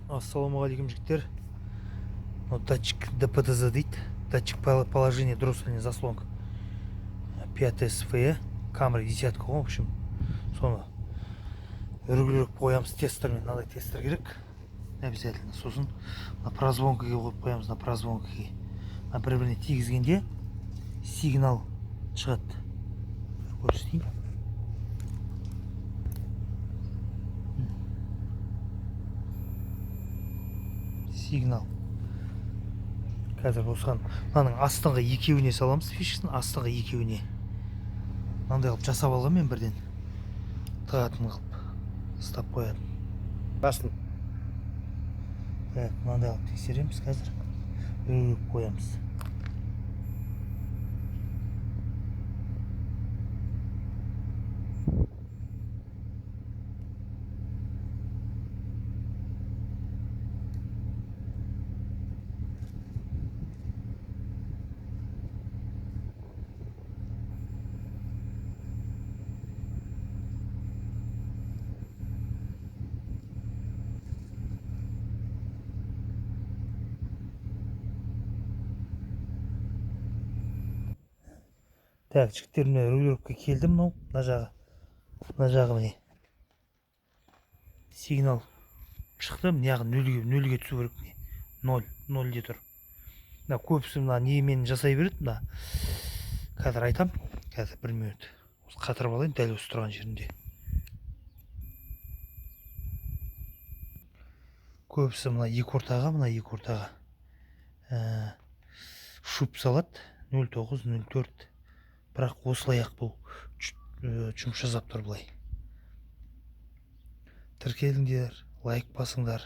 Ассалаумағалейкум жігіттер. Датчик ДПТЗ дейді. Датчик положения дроссельной заслонка. 5 СФЕ. Камера десятка ғой, в общем. Соны үргілік қоямыз тестермен. Мынандай тестер керек. Обязательно. Сосын прозвонкаға қойып қоямыз. Прозвонкаға. Бір-біріне тигізгенде сигнал шығады. Көрсетейін. Сигнал. Қазір осыған мынаның астыңғы екеуіне саламыз, фишкасын астыңғы екеуіне. Мынандай қылып жасап алған мен бірден. Тығатын қылып ұстап қояды. Басын. Так, мынандай қылып тексереміз қазір. Үргіліп қоямыз. Так, жігіттер, міне регулировка келді мынау, мына жағы міне. Сигнал шықты, мына жағы нөлге түсу керек міне. 0-0-де тұр. Мына көбісі мына немен жасай береді, мына. Қазір айтам, қазір 1 минут. Осы қатырып алайын, дәл осы тұрған жерінде. Көбісі мына екі ортаға шуп салады, 09-04. Бірақ осылай ақ бұл жұмыс жасап тұр былай. Тіркеліңдер, лайк басыңдар.